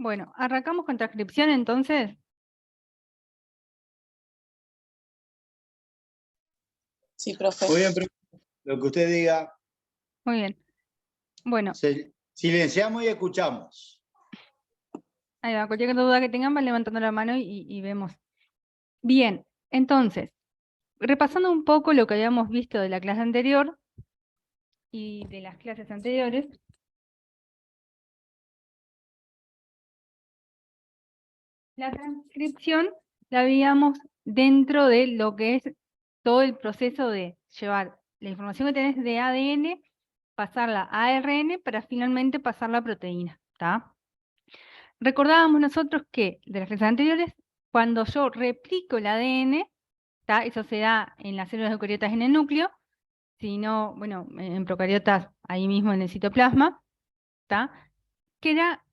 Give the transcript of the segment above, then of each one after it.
Bueno, arrancamos con transcripción entonces. Sí, profe. Muy bien, profe. Lo que usted diga. Muy bien. Bueno, Silenciamos y escuchamos. ahí va. Cualquier duda que tengan, van levantando la mano y vemos. Bien, entonces, repasando un poco lo que habíamos visto de la clase anterior y de las clases anteriores. La transcripción la veíamos dentro de lo que es todo el proceso de llevar la información que tenés de ADN, pasarla a ARN para finalmente pasarla a proteína, ¿está? Recordábamos nosotros que de las clases anteriores, cuando yo replico el ADN, ¿tá? Eso se da en las células eucariotas en el núcleo, si no, bueno, en procariotas ahí mismo en el citoplasma, ¿tá? Que era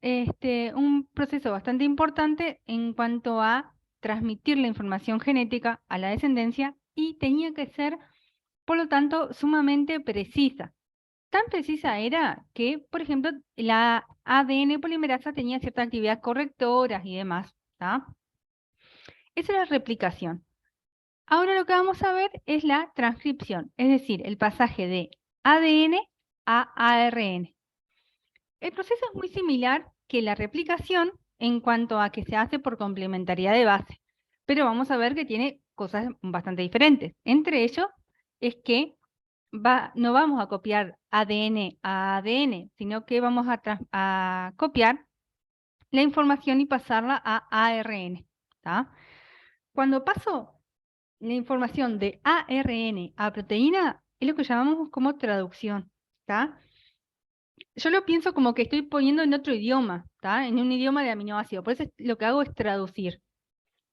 un proceso bastante importante en cuanto a transmitir la información genética a la descendencia y tenía que ser, por lo tanto, sumamente precisa. Tan precisa era que, por ejemplo, la ADN polimerasa tenía ciertas actividades correctoras y demás, ¿tá? Esa es la replicación. Ahora lo que vamos a ver es la transcripción, es decir, el pasaje de ADN a ARN. El proceso es muy similar que la replicación en cuanto a que se hace por complementariedad de base, pero vamos a ver que tiene cosas bastante diferentes. Entre ellos es que no vamos a copiar ADN a ADN, sino que vamos a copiar la información y pasarla a ARN, ¿tá? Cuando paso la información de ARN a proteína, es lo que llamamos como traducción, ¿tá? Yo lo pienso como que estoy poniendo en otro idioma, ¿tá? En un idioma de aminoácidos, por eso lo que hago es traducir.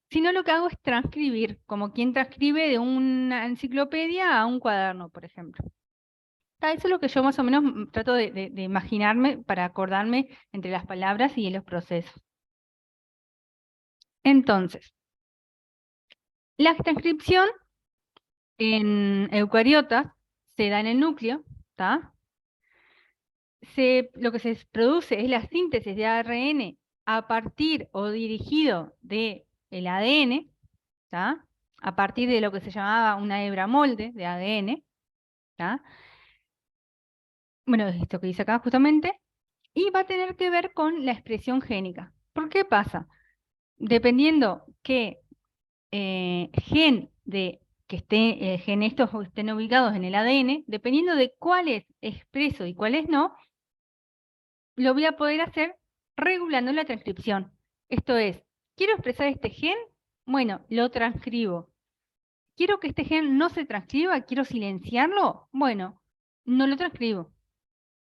Si no, lo que hago es transcribir, como quien transcribe de una enciclopedia a un cuaderno, por ejemplo. Eso es lo que yo más o menos trato de imaginarme para acordarme entre las palabras y en los procesos. Entonces, la transcripción en eucariotas se da en el núcleo, ¿tá? Lo que se produce es la síntesis de ARN a partir o dirigido del ADN, ¿tá? A partir de lo que se llamaba una hebra molde de ADN, ¿tá? Bueno, es esto que dice acá justamente, y va a tener que ver con la expresión génica. ¿Por qué pasa? Dependiendo qué gen estos estén ubicados en el ADN, dependiendo de cuál es expreso y cuál es no, lo voy a poder hacer regulando la transcripción. Esto es, ¿quiero expresar este gen? Bueno, lo transcribo. ¿Quiero que este gen no se transcriba? ¿Quiero silenciarlo? Bueno, no lo transcribo.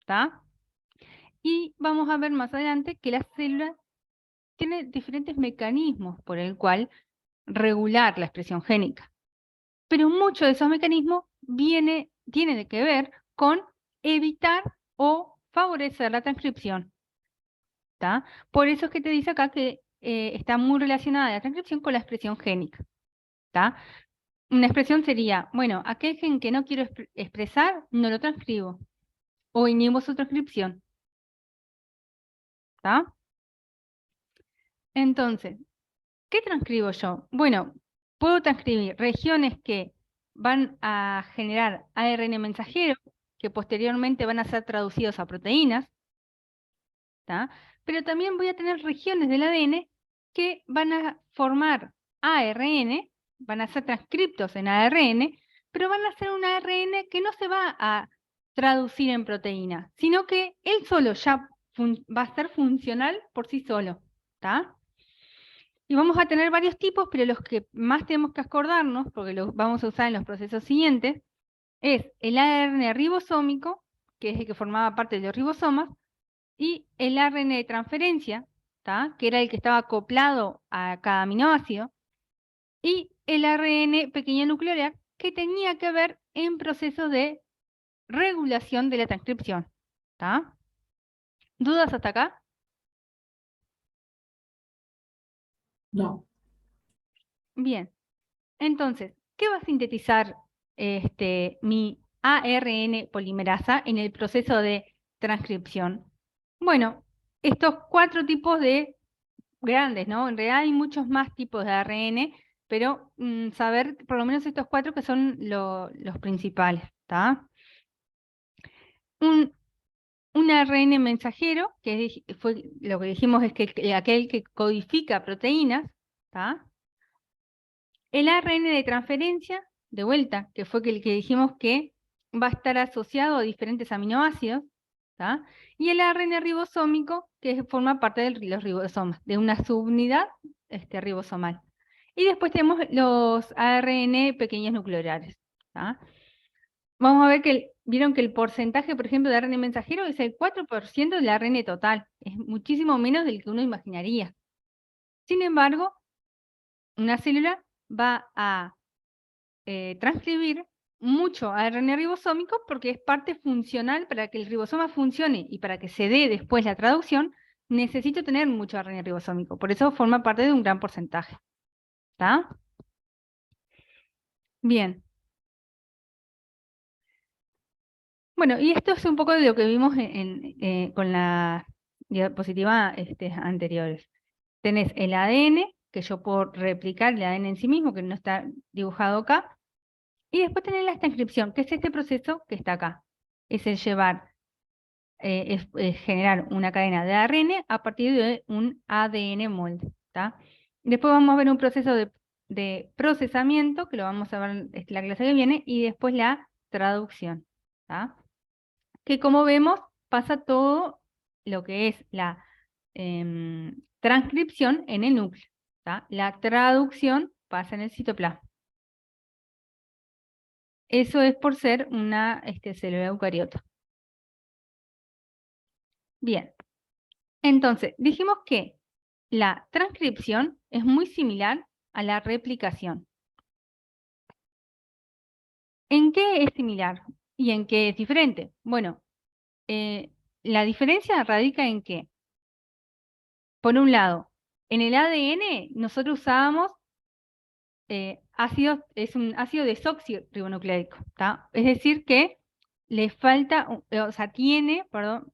¿Está? Y vamos a ver más adelante que la célula tiene diferentes mecanismos por el cual regular la expresión génica. Pero muchos de esos mecanismos tienen que ver con evitar o favorecer la transcripción. ¿Tá? Por eso es que te dice acá que está muy relacionada la transcripción con la expresión génica. ¿Tá? Una expresión sería, bueno, aquel gen que no quiero expresar, no lo transcribo. O inhibo su transcripción. ¿Tá? Entonces, ¿qué transcribo yo? Bueno, puedo transcribir regiones que van a generar ARN mensajero, que posteriormente van a ser traducidos a proteínas, ¿tá? Pero también voy a tener regiones del ADN que van a formar ARN, van a ser transcriptos en ARN, pero van a ser un ARN que no se va a traducir en proteína, sino que él solo ya va a ser funcional por sí solo, ¿tá? Y vamos a tener varios tipos, pero los que más tenemos que acordarnos, porque los vamos a usar en los procesos siguientes, es el ARN ribosómico, que es el que formaba parte de los ribosomas, y el ARN de transferencia, ¿tá? Que era el que estaba acoplado a cada aminoácido, y el ARN pequeño nuclear, que tenía que ver en procesos de regulación de la transcripción. ¿Tá? ¿Dudas hasta acá? No. Bien. Entonces, ¿qué va a sintetizar mi ARN polimerasa en el proceso de transcripción? Bueno, estos 4 tipos de grandes, ¿no? En realidad hay muchos más tipos de ARN, pero saber por lo menos estos 4 que son los principales, ¿está? Un ARN mensajero, que fue lo que dijimos es que aquel que codifica proteínas, ¿está? El ARN de transferencia, de vuelta, que fue el que dijimos que va a estar asociado a diferentes aminoácidos, ¿tá? Y el ARN ribosómico, que forma parte de los ribosomas, de una subunidad ribosomal. Y después tenemos los ARN pequeños nucleolares, ¿tá? Vamos a ver que vieron que el porcentaje, por ejemplo, de ARN mensajero es el 4% del ARN total. Es muchísimo menos del que uno imaginaría. Sin embargo, una célula va a transcribir mucho ARN ribosómico porque es parte funcional. Para que el ribosoma funcione y para que se dé después la traducción, necesito tener mucho ARN ribosómico. Por eso forma parte de un gran porcentaje. ¿Está? Bien. Bueno, y esto es un poco de lo que vimos con la diapositiva anteriores. Tenés el ADN, que yo puedo replicar el ADN en sí mismo, que no está dibujado acá. Y después tenés la transcripción, que es este proceso que está acá. Es el llevar, es generar una cadena de ARN a partir de un ADN molde. ¿Tá? Después vamos a ver un proceso de procesamiento, que lo vamos a ver en la clase que viene, y después la traducción. ¿Tá? Que como vemos, pasa todo lo que es la transcripción en el núcleo. ¿Tá? La traducción pasa en el citoplasma. Eso es por ser una célula eucariota. Bien, entonces dijimos que la transcripción es muy similar a la replicación. ¿En qué es similar y en qué es diferente? Bueno, la diferencia radica en que, por un lado, en el ADN nosotros usábamos ácidos, es un ácido desoxirribonucleico, ¿tá? Es decir que le falta, o sea, tiene, perdón,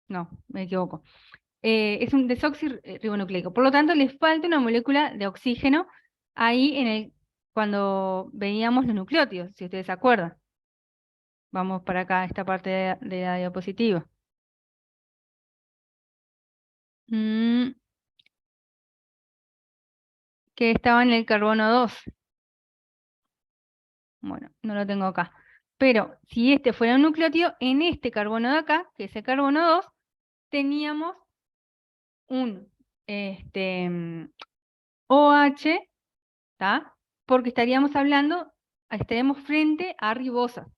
no, me equivoco. Es un desoxirribonucleico. Por lo tanto, le falta una molécula de oxígeno ahí cuando veíamos los nucleótidos, si ustedes se acuerdan. Vamos para acá, esta parte de la diapositiva. Que estaba en el carbono 2. Bueno, no lo tengo acá. Pero si este fuera un nucleótido, en este carbono de acá, que es el carbono 2, teníamos un OH, ¿tá? Porque estaríamos frente a ribosas,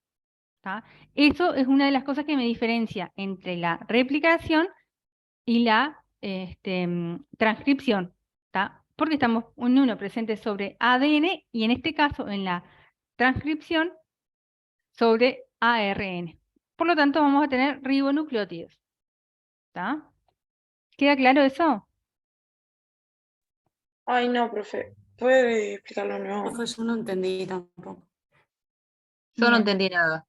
¿tá? Eso es una de las cosas que me diferencia entre la replicación y la transcripción, ¿tá? Porque estamos en uno presente sobre ADN y en este caso en la transcripción sobre ARN. Por lo tanto vamos a tener ribonucleótidos, ¿tá? ¿Queda claro eso? Ay, no, profe. ¿Puede explicarlo de nuevo? Profe, yo no entendí tampoco. Yo no Bien. entendí nada.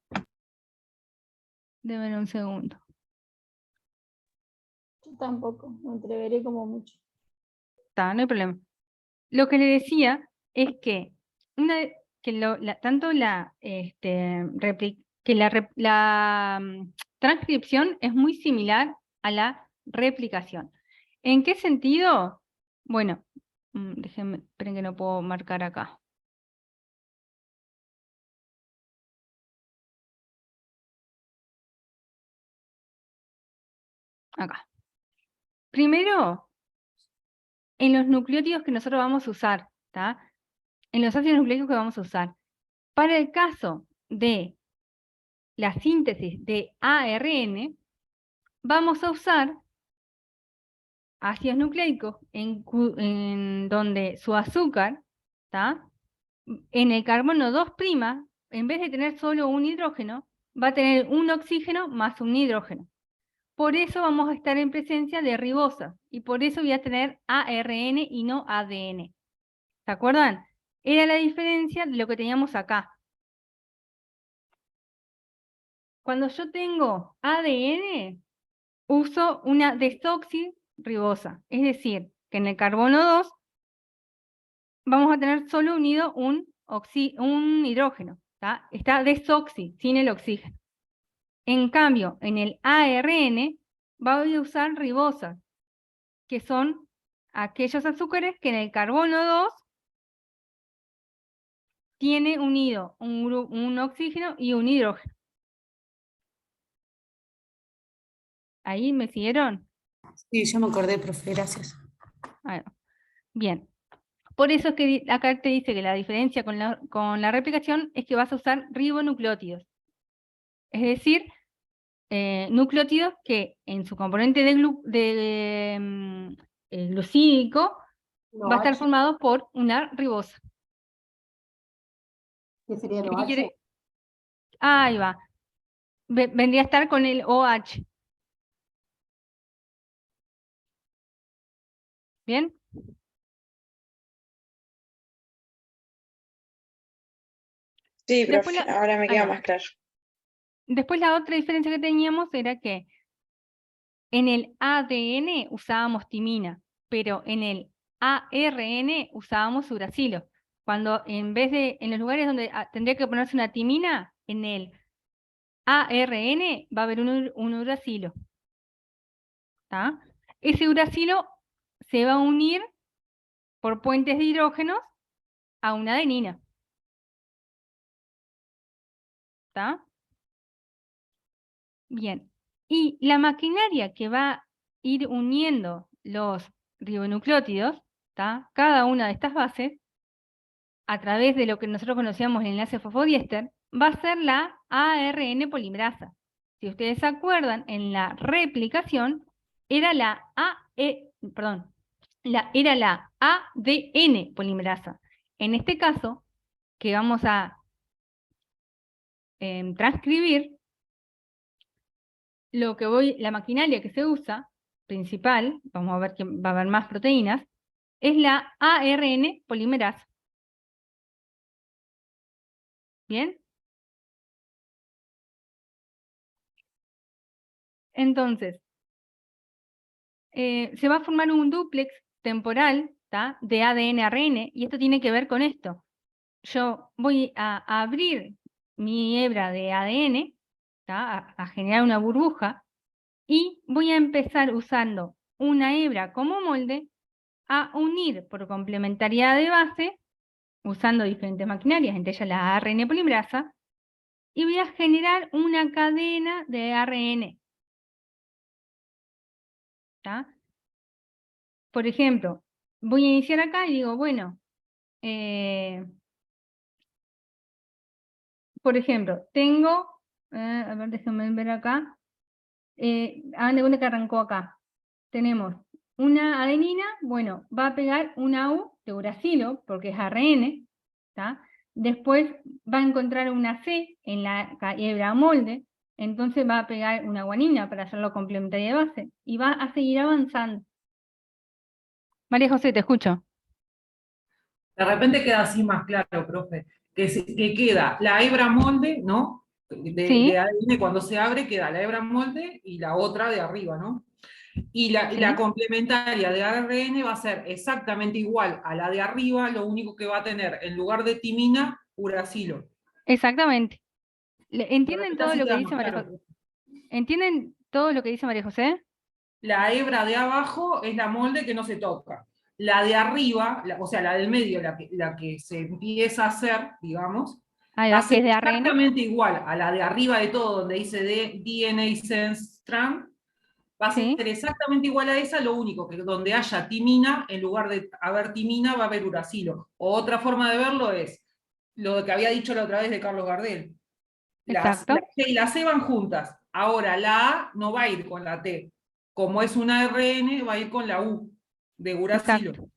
Deme un segundo. Yo tampoco, me entreveré como mucho. Está, no hay problema. Lo que le decía es que, tanto la, transcripción es muy similar a la replicación. ¿En qué sentido? Bueno, déjenme, esperen que no puedo marcar acá. Acá. Primero, en los nucleótidos que nosotros vamos a usar, ¿tá? En los ácidos nucleicos que vamos a usar. Para el caso de la síntesis de ARN, vamos a usar ácidos nucleicos en donde su azúcar, ¿tá? En el carbono 2', en vez de tener solo un hidrógeno, va a tener un oxígeno más un hidrógeno. Por eso vamos a estar en presencia de ribosas, y por eso voy a tener ARN y no ADN. ¿Se acuerdan? Era la diferencia de lo que teníamos acá. Cuando yo tengo ADN, uso una desoxirribosa, es decir, que en el carbono 2 vamos a tener solo unido un hidrógeno, ¿tá? Está desoxi, sin el oxígeno. En cambio, en el ARN va a usar ribosas, que son aquellos azúcares que en el carbono 2 tiene unido un oxígeno y un hidrógeno. ¿Ahí me siguieron? Sí, yo me acordé, profe, gracias. Bueno, bien. Por eso es que acá te dice que la diferencia con la replicación es que vas a usar ribonucleótidos. Es decir, nucleótidos que en su componente glucídico va a estar formado por una ribosa. ¿Qué sería el ¿Qué OH? quiere? Ahí va. Vendría a estar con el OH. ¿Bien? Sí, Después profe, ahora me ahí queda va. más claro. Después la otra diferencia que teníamos era que en el ADN usábamos timina, pero en el ARN usábamos uracilo. Cuando en vez de, en los lugares donde tendría que ponerse una timina, en el ARN va a haber un uracilo. ¿Tá? Ese uracilo se va a unir por puentes de hidrógenos a una adenina. ¿Tá? Bien. Y la maquinaria que va a ir uniendo los ribonucleótidos, ¿tá? Cada una de estas bases, a través de lo que nosotros conocíamos el enlace fosfodiéster, va a ser la ARN polimerasa. Si ustedes se acuerdan, en la replicación era la era la ADN polimerasa. En este caso, que vamos a transcribir, la maquinaria que se usa, principal, vamos a ver que va a haber más proteínas, es la ARN polimerasa. ¿Bien? Entonces, se va a formar un dúplex temporal, ¿tá? De ADN-ARN, y esto tiene que ver con esto. Yo voy a abrir mi hebra de ADN, ¿tá? A generar una burbuja, y voy a empezar usando una hebra como molde a unir por complementariedad de base, usando diferentes maquinarias, entre ellas la ARN polimerasa, y voy a generar una cadena de ARN. ¿Tá? Por ejemplo, voy a iniciar acá y digo, bueno, por ejemplo, tengo, a ver, déjenme ver acá, hagan de cuenta que arrancó acá. Tenemos una adenina, bueno, va a pegar una U de uracilo, porque es ARN, ¿tá? Después va a encontrar una C en la hebra molde, entonces va a pegar una guanina para hacerlo complementaria de base, y va a seguir avanzando. María José, te escucho. De repente queda así más claro, profe, que queda la hebra molde, ¿no? Sí. De ADN cuando se abre queda la hebra molde y la otra de arriba, ¿no? Y la complementaria de ARN va a ser exactamente igual a la de arriba, lo único que va a tener en lugar de timina, uracilo. Exactamente. ¿Entienden todo Así lo que queda dice más María claro. José? ¿Entienden todo lo que dice María José? La hebra de abajo es la molde que no se toca. La de arriba, o sea, la del medio, la que se empieza a hacer, digamos, Ahí va a va, que ser es de ARN. exactamente igual a la de arriba de todo, donde dice DNA Sense Strand, va a Sí, ser exactamente igual a esa, lo único que donde haya timina, en lugar de haber timina, va a haber uracilo. O otra forma de verlo es lo que había dicho la otra vez de Carlos Gardel. La exacto. G y la C van juntas. Ahora, la A no va a ir con la T. Como es una ARN, va a ir con la U, de uracilo. Exacto.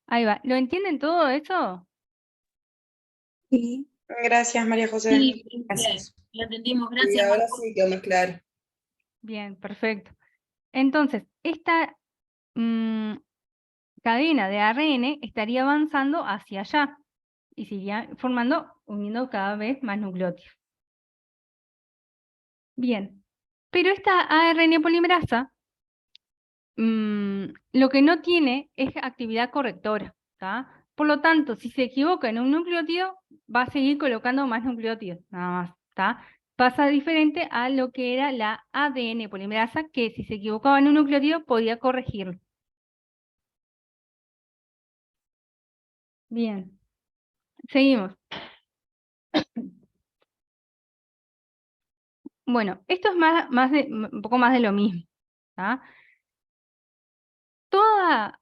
Ahí va. ¿Lo entienden todo eso? Sí, Gracias, María José. Sí, gracias. lo entendimos. Y Gracias. ahora sí quedó más claro. Bien, perfecto. Entonces, esta cadena de ARN estaría avanzando hacia allá y seguiría uniendo cada vez más nucleótidos. Bien, pero esta ARN polimerasa lo que no tiene es actividad correctora, ¿tá? Por lo tanto, si se equivoca en un nucleótido, va a seguir colocando más nucleótidos, nada más, ¿tá? Pasa diferente a lo que era la ADN polimerasa, que si se equivocaba en un nucleótido podía corregirlo. Bien, seguimos. Bueno, esto es un poco más de lo mismo, ¿tá? Toda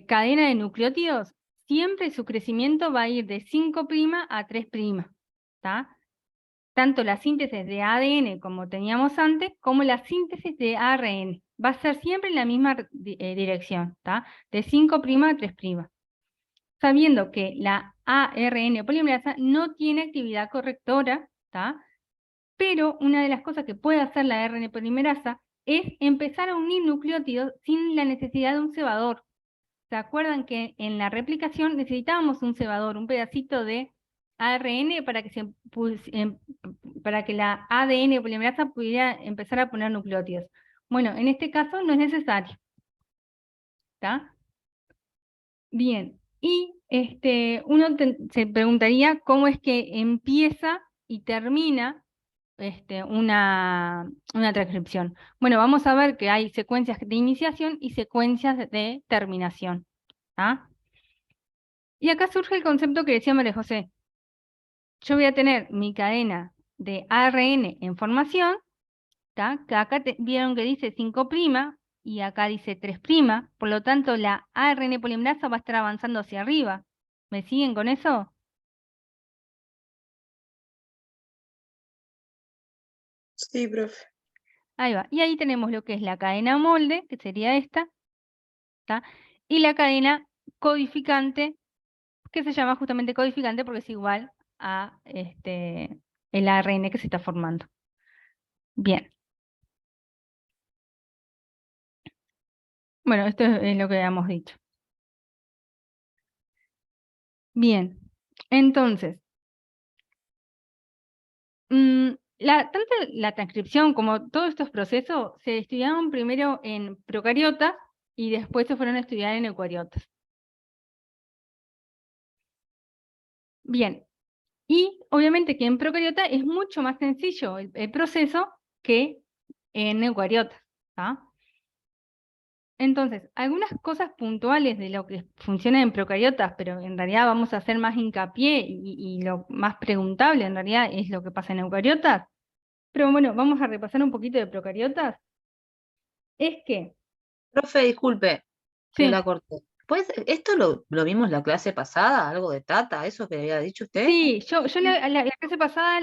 cadena de nucleótidos, siempre su crecimiento va a ir de 5' a 3', ¿tá? Tanto la síntesis de ADN como teníamos antes, como la síntesis de ARN. Va a ser siempre en la misma dirección, ¿tá? De 5' a 3'. Sabiendo que la ARN polimerasa no tiene actividad correctora, ¿tá? Pero una de las cosas que puede hacer la ARN polimerasa es empezar a unir nucleótidos sin la necesidad de un cebador. ¿Se acuerdan que en la replicación necesitábamos un cebador, un pedacito de ARN para que la ADN polimerasa pudiera empezar a poner nucleótidos? Bueno, en este caso no es necesario. ¿Está? Bien, y uno se preguntaría cómo es que empieza y termina una transcripción. Bueno, vamos a ver que hay secuencias de iniciación y secuencias de terminación. ¿Ah? Y acá surge el concepto que decía María José. Yo voy a tener mi cadena de ARN en formación, ¿tá? Que acá vieron que dice 5' y acá dice 3', por lo tanto la ARN polimerasa va a estar avanzando hacia arriba. ¿Me siguen con eso? Sí, profe. Ahí va. Y ahí tenemos lo que es la cadena molde, que sería esta, ¿tá? Y la cadena codificante, que se llama justamente codificante porque es igual a el ARN que se está formando. Bien. Bueno, esto es lo que habíamos dicho. Bien, entonces, tanto la transcripción como todos estos procesos se estudiaron primero en procariotas y después se fueron a estudiar en eucariotas. Bien, y obviamente que en procariota es mucho más sencillo el proceso que en eucariotas, ¿tá? Entonces, algunas cosas puntuales de lo que funciona en procariotas, pero en realidad vamos a hacer más hincapié y lo más preguntable en realidad es lo que pasa en eucariotas. Pero bueno, vamos a repasar un poquito de procariotas. Es que... Profe, disculpe, que Sí, la corté. Pues, ¿esto lo vimos la clase pasada? ¿Algo de Tata? ¿Eso que había dicho usted? sí, yo la clase pasada,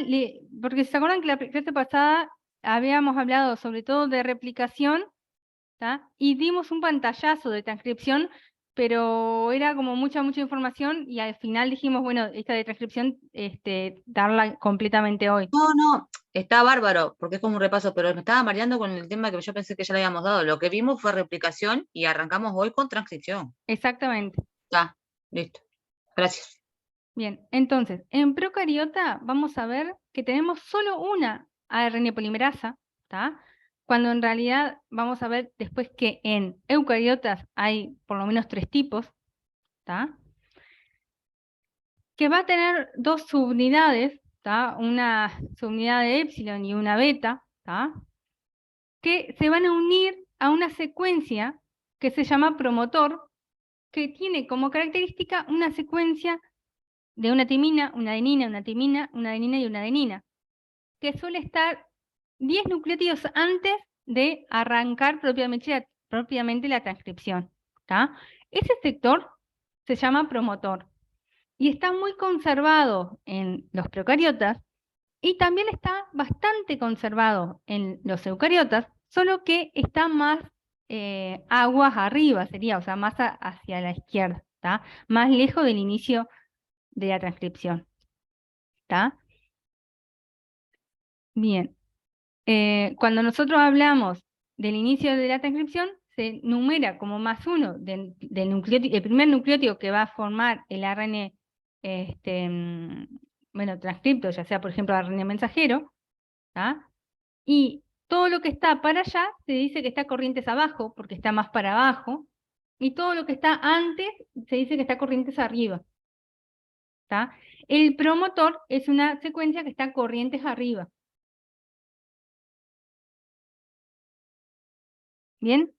porque se acuerdan que la clase pasada habíamos hablado sobre todo de replicación, ¿tá? Y dimos un pantallazo de transcripción, pero era como mucha información y al final dijimos, bueno, esta de transcripción, darla completamente hoy. No, está bárbaro, porque es como un repaso, pero me estaba mareando con el tema que yo pensé que ya le habíamos dado. Lo que vimos fue replicación y arrancamos hoy con transcripción. Exactamente. Ya, listo. Gracias. Bien, entonces, en procariota vamos a ver que tenemos solo una ARN polimerasa, ¿tá? Cuando en realidad vamos a ver después que en eucariotas hay por lo menos 3 tipos, ¿tá? Que va a tener 2 subunidades, ¿tá? Una subunidad de épsilon y una beta, ¿tá? Que se van a unir a una secuencia que se llama promotor, que tiene como característica una secuencia de una timina, una adenina, una timina, una adenina y una adenina, que suele estar 10 nucleótidos antes de arrancar propiamente la transcripción, ¿tá? Ese sector se llama promotor y está muy conservado en los procariotas y también está bastante conservado en los eucariotas, solo que está más aguas arriba, sería, o sea, más hacia la izquierda, ¿tá? Más lejos del inicio de la transcripción. ¿Está? Bien. Cuando nosotros hablamos del inicio de la transcripción, se numera como +1 del nucleótido, el primer nucleótido que va a formar el ARN, bueno, transcripto, ya sea por ejemplo ARN mensajero, ¿tá? Y todo lo que está para allá se dice que está corrientes abajo, porque está más para abajo, y todo lo que está antes se dice que está corrientes arriba. ¿Tá? El promotor es una secuencia que está corrientes arriba. ¿Bien?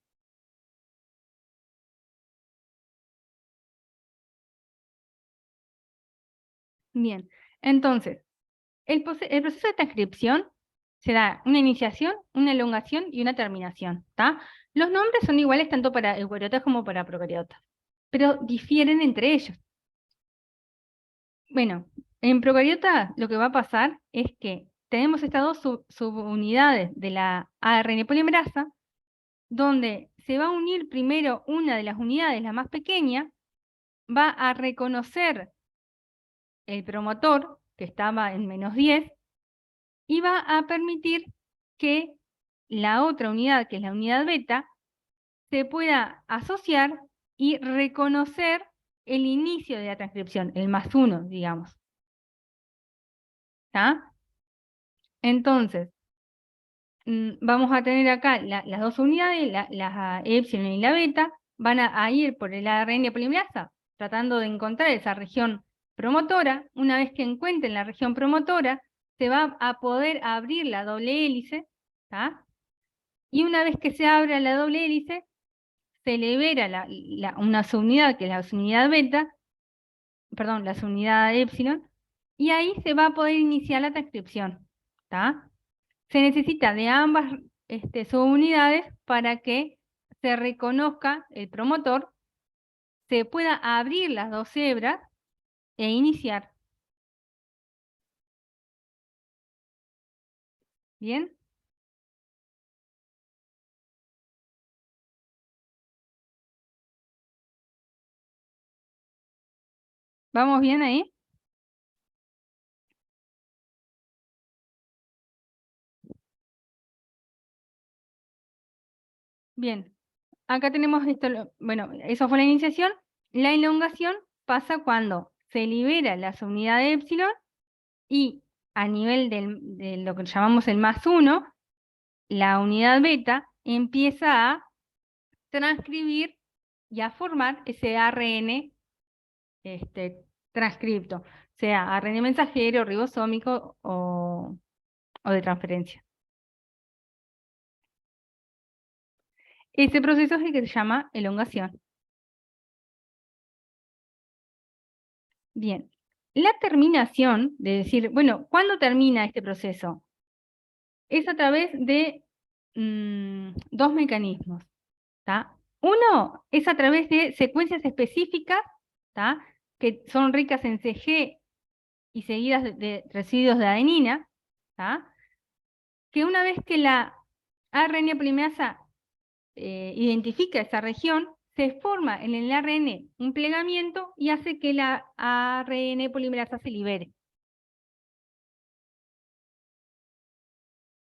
Bien. Entonces, el proceso de transcripción se da una iniciación, una elongación y una terminación. ¿Tá? Los nombres son iguales tanto para eucariotas como para procariotas, pero difieren entre ellos. Bueno, en procariotas lo que va a pasar es que tenemos estas dos subunidades de la ARN polimerasa, donde se va a unir primero una de las unidades, la más pequeña, va a reconocer el promotor, que estaba en -10, y va a permitir que la otra unidad, que es la unidad beta, se pueda asociar y reconocer el inicio de la transcripción, el +1, digamos. ¿Tá? Entonces, vamos a tener acá las dos unidades, la epsilon y la beta, van a ir por el ARN polimerasa, tratando de encontrar esa región promotora. Una vez que encuentren la región promotora, se va a poder abrir la doble hélice, ¿tá? Y una vez que se abra la doble hélice, se libera una subunidad, que es la subunidad beta, perdón, la subunidad epsilon, y ahí se va a poder iniciar la transcripción, ¿tá? Se necesita de ambas subunidades para que se reconozca el promotor, se pueda abrir las dos hebras e iniciar. ¿Bien? ¿Vamos bien ahí? Bien. Acá tenemos esto, bueno, eso fue la iniciación. La elongación pasa cuando se libera la subunidad de epsilon y a nivel de lo que llamamos el +1, la unidad beta empieza a transcribir y a formar ese ARN transcripto, sea ARN mensajero, ribosómico o de transferencia. Ese proceso es el que se llama elongación. Bien, la terminación, de decir, bueno, ¿cuándo termina este proceso? Es a través de dos mecanismos. ¿Tá? Uno es a través de secuencias específicas, ¿tá? Que son ricas en CG y seguidas de residuos de adenina, ¿tá? Que una vez que la ARN polimerasa identifica esa región, se forma en el ARN un plegamiento y hace que la ARN polimerasa se libere.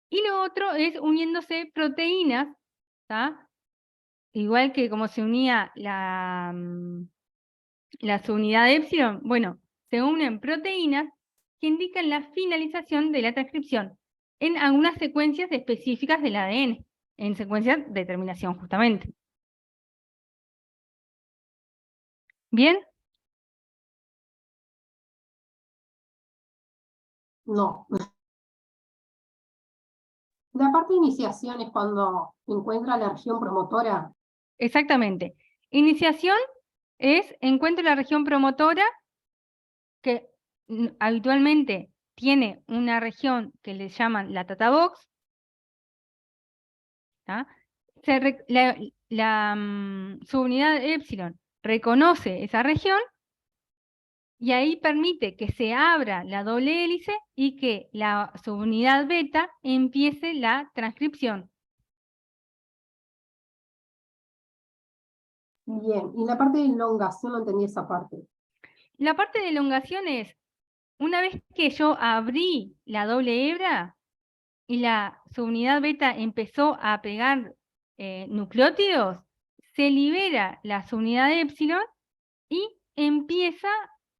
Y lo otro es uniéndose proteínas, ¿tá? Igual que como se unía la subunidad de epsilon, bueno, se unen proteínas que indican la finalización de la transcripción en algunas secuencias específicas del ADN, en secuencias de terminación justamente. ¿Bien? No. La parte de iniciación es cuando encuentra la región promotora. Exactamente. Iniciación es encuentro la región promotora que habitualmente tiene una región que le llaman la Tata Box. ¿Tá? La subunidad epsilon reconoce esa región y ahí permite que se abra la doble hélice y que la subunidad beta empiece la transcripción. Bien, y la parte de elongación no entendí esa parte. La parte de elongación es, una vez que yo abrí la doble hebra y la subunidad beta empezó a pegar nucleótidos, se libera la subunidad epsilon y empieza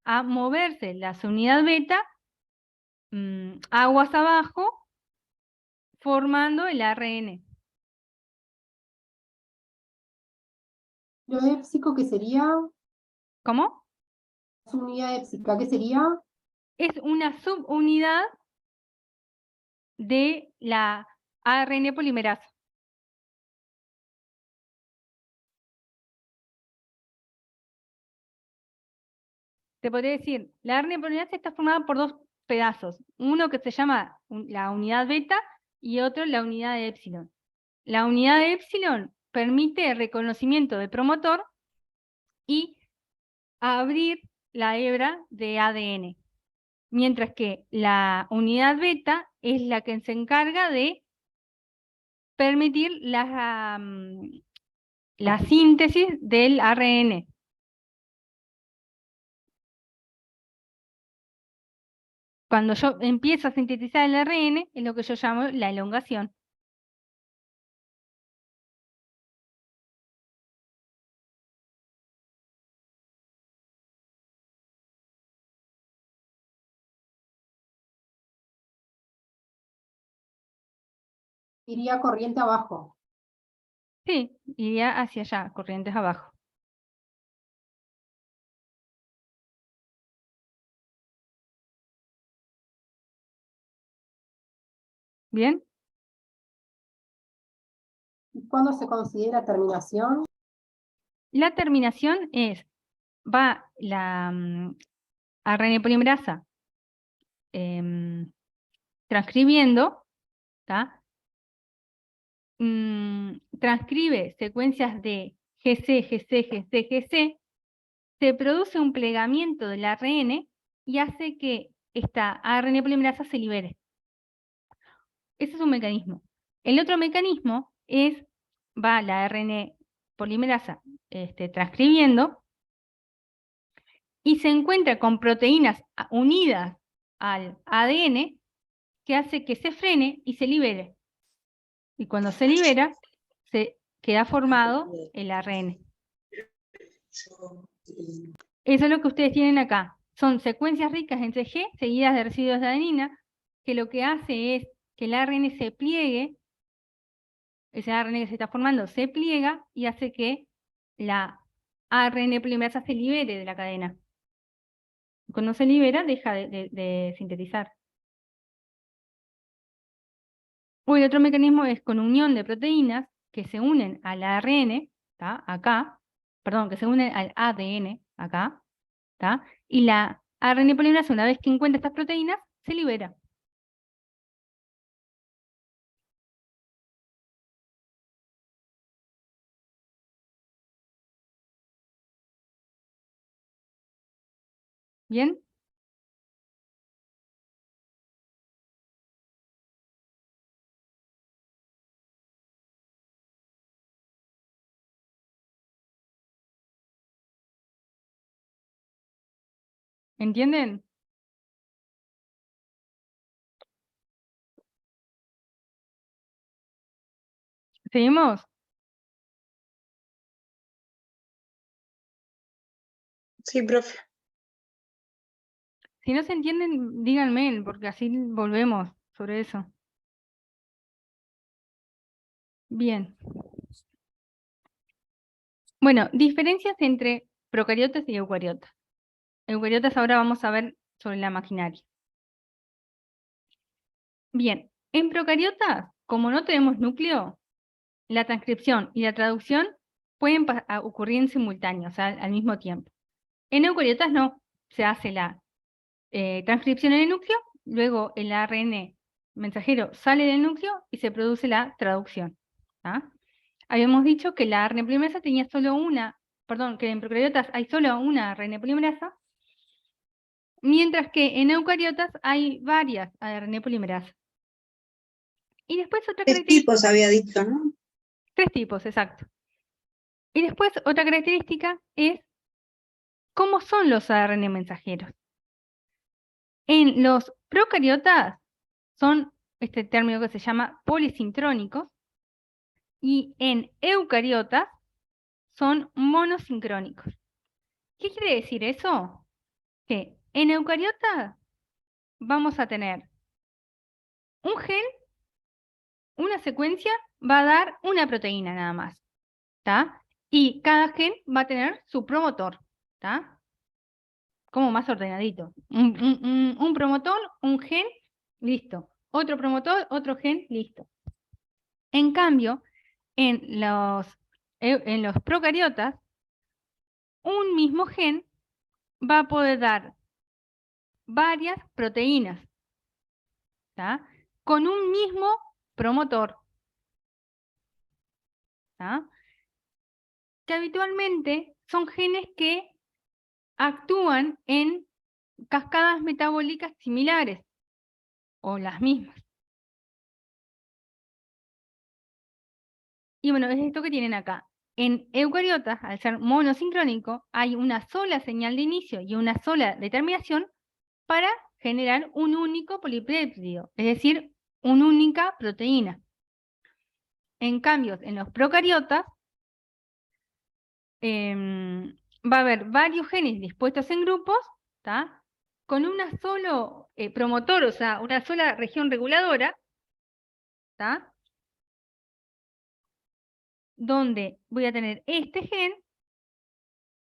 a moverse la subunidad beta aguas abajo, formando el ARN. épsico, ¿qué sería? ¿Cómo? Unidad épsica, ¿qué sería? Es una subunidad de la ARN polimerasa. Te podría decir, la ARN polimerasa está formada por dos pedazos. Uno que se llama la unidad beta y otro la unidad de épsilon. La unidad de épsilon permite el reconocimiento del promotor y abrir la hebra de ADN. Mientras que la unidad beta es la que se encarga de permitir la síntesis del ARN. Cuando yo empiezo a sintetizar el ARN, es lo que yo llamo la elongación. Iría corriente abajo. Sí, iría hacia allá, corrientes abajo. ¿Bien? ¿Y cuándo se considera terminación? La terminación es, va la ARN polimerasa transcribiendo, ¿tá? Transcribe secuencias de GC, GC, GC, GC, se produce un plegamiento del ARN y hace que esta ARN polimerasa se libere. Ese es un mecanismo. El otro mecanismo es, va la ARN polimerasa transcribiendo y se encuentra con proteínas unidas al ADN que hace que se frene y se libere. Y cuando se libera, se queda formado el ARN. Eso es lo que ustedes tienen acá. Son secuencias ricas en CG seguidas de residuos de adenina, que lo que hace es que el ARN se pliegue, ese ARN que se está formando se pliega y hace que la ARN polimerasa se libere de la cadena. Cuando se libera, deja de sintetizar. O el otro mecanismo es con unión de proteínas que se unen al ARN, ¿tá? Acá, perdón, que se unen al ADN, acá, ¿tá? Y la ARN polimerasa, una vez que encuentra estas proteínas, se libera. ¿Bien? ¿Entienden? ¿Seguimos? Sí, profe. Si no se entienden, díganme, porque así volvemos sobre eso. Bien. Bueno, diferencias entre procariotas y eucariotas. Eucariotas ahora vamos a ver sobre la maquinaria. Bien, en procariotas, como no tenemos núcleo, la transcripción y la traducción pueden ocurrir en simultáneo, o sea, al mismo tiempo. En eucariotas no, se hace la transcripción en el núcleo, luego el ARN mensajero sale del núcleo y se produce la traducción. ¿Ah? Habíamos dicho que la ARN polimerasa tenía solo una, perdón, que en procariotas hay solo una ARN polimerasa, mientras que en eucariotas hay varias ARN polimerasa. Y después otra Tres característica. tipos había dicho, ¿no? 3 tipos, exacto. Y después otra característica es cómo son los ARN mensajeros. En los procariotas son este término que se llama polisincrónicos y en eucariotas son monosincrónicos. ¿Qué quiere decir eso? Que en eucariotas vamos a tener un gen, una secuencia, va a dar una proteína nada más. ¿Tá? Y cada gen va a tener su promotor, ¿está? Como más ordenadito. Un promotor, un gen, listo. Otro promotor, otro gen, listo. En cambio, en los procariotas, un mismo gen va a poder dar varias proteínas, ¿tá? Con un mismo promotor, ¿tá? Que habitualmente son genes que actúan en cascadas metabólicas similares o las mismas. Y bueno, es esto que tienen acá. En eucariotas, al ser monosincrónico, hay una sola señal de inicio y una sola de terminación para generar un único polipéptido, es decir, una única proteína. En cambio, en los procariotas, va a haber varios genes dispuestos en grupos, ¿tá? Con un solo promotor, o sea, una sola región reguladora, ¿tá? Donde voy a tener este gen,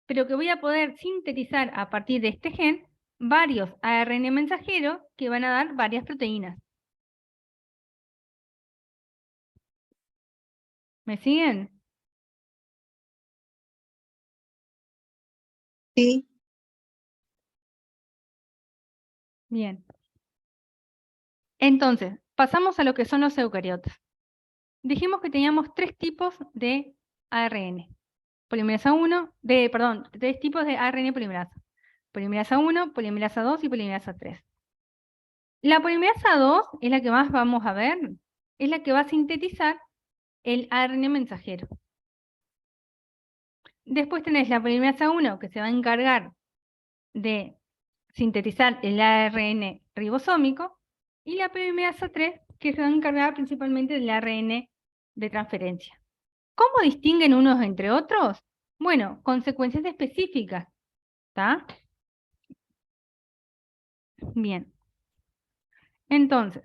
pero que voy a poder sintetizar a partir de este gen varios ARN mensajeros que van a dar varias proteínas. ¿Me siguen? Sí, Bien. Entonces, pasamos a lo que son los eucariotas. Dijimos que teníamos tres tipos de ARN. Polimerasa 1, tres tipos de ARN polimerasa. Polimerasa 1, polimerasa 2 y polimerasa 3. La polimerasa 2 es la que más vamos a ver, es la que va a sintetizar el ARN mensajero. Después tenés la polimerasa 1 que se va a encargar de sintetizar el ARN ribosómico y la polimerasa 3 que se va a encargar principalmente del ARN de transferencia. ¿Cómo distinguen unos entre otros? Bueno, consecuencias específicas, ¿está? Bien. Entonces,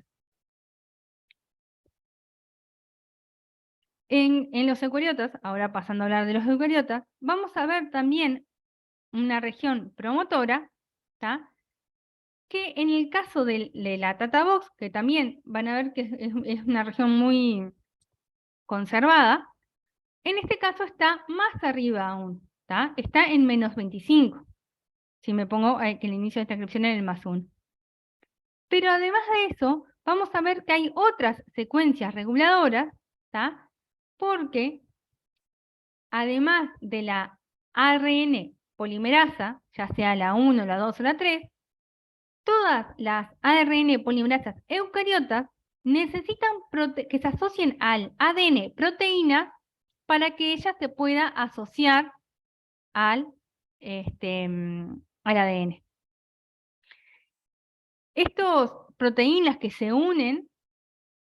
en los eucariotas, ahora pasando a hablar de los eucariotas, vamos a ver también una región promotora, ¿tá? Que en el caso de la Tatabox, que también van a ver que es una región muy conservada, en este caso está más arriba aún, ¿tá? Está en -25, si me pongo que el inicio de transcripción en el +1. Pero además de eso, vamos a ver que hay otras secuencias reguladoras, ¿tá? Porque además de la ARN polimerasa, ya sea la 1, la 2 o la 3, todas las ARN polimerasas eucariotas necesitan que se asocien al ADN proteína para que ella se pueda asociar al ADN. Estos proteínas que se unen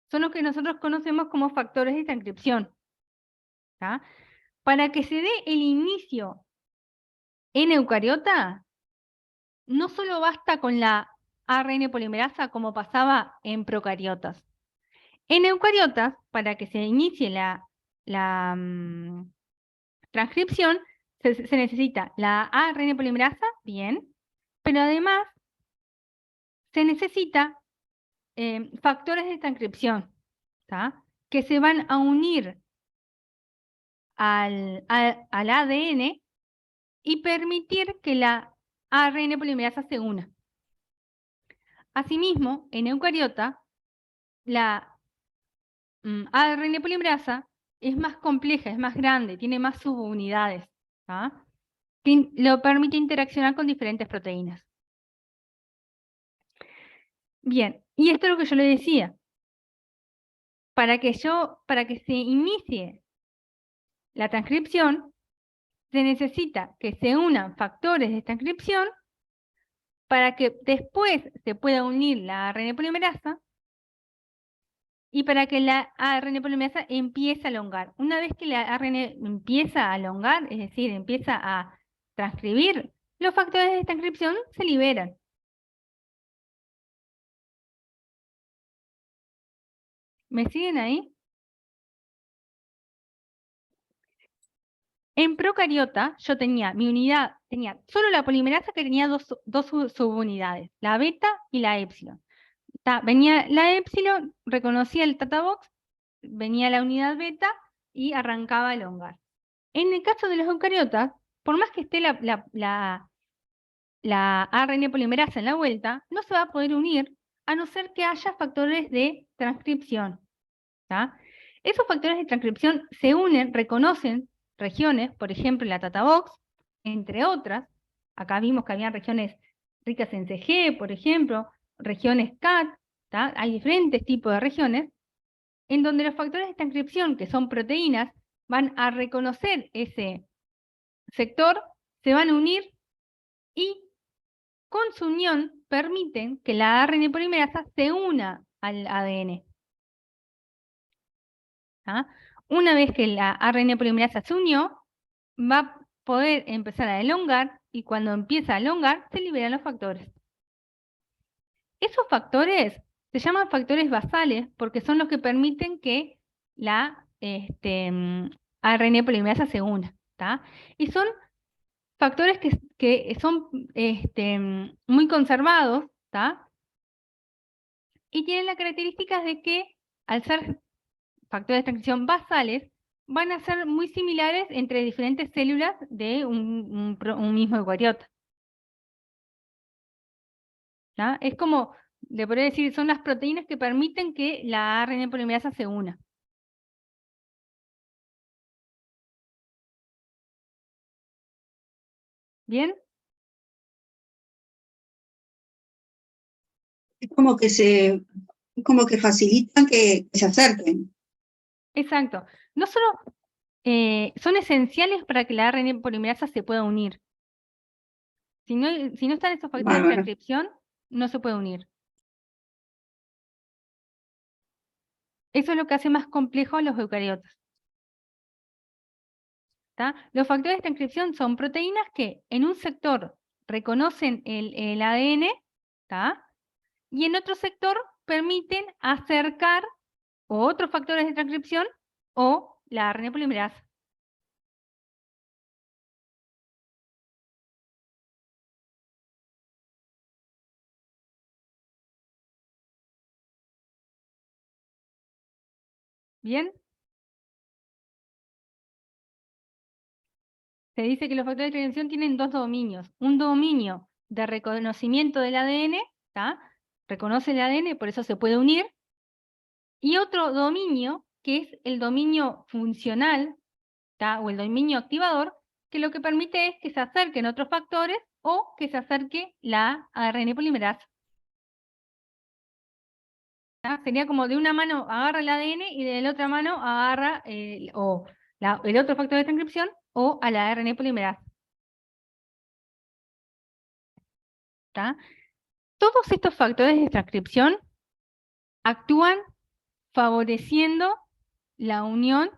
son los que nosotros conocemos como factores de transcripción, ¿tá? Para que se dé el inicio en eucariota, no solo basta con la ARN polimerasa como pasaba en procariotas. En eucariotas, para que se inicie la transcripción, se necesita la ARN polimerasa, bien, pero además se necesita factores de transcripción, ¿tá? Que se van a unir al ADN y permitir que la ARN polimerasa se una. Asimismo, en eucariota, la ARN polimerasa es más compleja, es más grande, tiene más subunidades, ¿tá? Que lo permite interaccionar con diferentes proteínas. Bien, y esto es lo que yo le decía. Para que se inicie la transcripción, se necesita que se unan factores de transcripción para que después se pueda unir la ARN polimerasa y para que la ARN polimerasa empiece a elongar. Una vez que la ARN empieza a elongar, es decir, empieza a transcribir, los factores de transcripción se liberan. ¿Me siguen ahí? En procariota yo tenía mi unidad, tenía solo la polimerasa que tenía dos subunidades, la beta y la epsilon. Venía la epsilon, reconocía el databox, venía la unidad beta y arrancaba el elongar. En el caso de los eucariotas, por más que esté la ARN polimerasa en la vuelta, no se va a poder unir a no ser que haya factores de transcripción. ¿Tá? Esos factores de transcripción se unen, reconocen regiones, por ejemplo la databox, entre otras. Acá vimos que había regiones ricas en CG, por ejemplo, regiones CAT, ¿tá? Hay diferentes tipos de regiones, en donde los factores de transcripción, que son proteínas, van a reconocer ese sector, se van a unir y con su unión permiten que la ARN polimerasa se una al ADN. ¿Ah? Una vez que la ARN polimerasa se unió, va a poder empezar a elongar y cuando empieza a elongar se liberan los factores. Esos factores se llaman factores basales porque son los que permiten que la ARN polimerasa se una. ¿Tá? Y son factores que son muy conservados, ¿tá? Y tienen las características de que al ser factores de transcripción basales, van a ser muy similares entre diferentes células de un mismo eucariota. ¿Tá? Es como, le podría decir, son las proteínas que permiten que la ARN polimerasa se una. ¿Bien? Es como que facilitan que se acerquen. Exacto. No solo son esenciales para que la ARN polimerasa se pueda unir. Si no están esos factores de Bárbaro. transcripción, no se puede unir. Eso es lo que hace más complejo a los eucariotas. ¿Tá? Los factores de transcripción son proteínas que en un sector reconocen el ADN, ¿tá? Y en otro sector permiten acercar otros factores de transcripción o la ARN polimerasa. ¿Bien? Se dice que los factores de transcripción tienen dos dominios. Un dominio de reconocimiento del ADN, ¿tá? Reconoce el ADN, por eso se puede unir. Y otro dominio, que es el dominio funcional, ¿tá? O el dominio activador, que lo que permite es que se acerquen otros factores o que se acerque la ARN polimerasa. ¿Tá? Sería como de una mano agarra el ADN y de la otra mano agarra el otro factor de transcripción o a la ARN polimerasa. ¿Tá? Todos estos factores de transcripción actúan favoreciendo la unión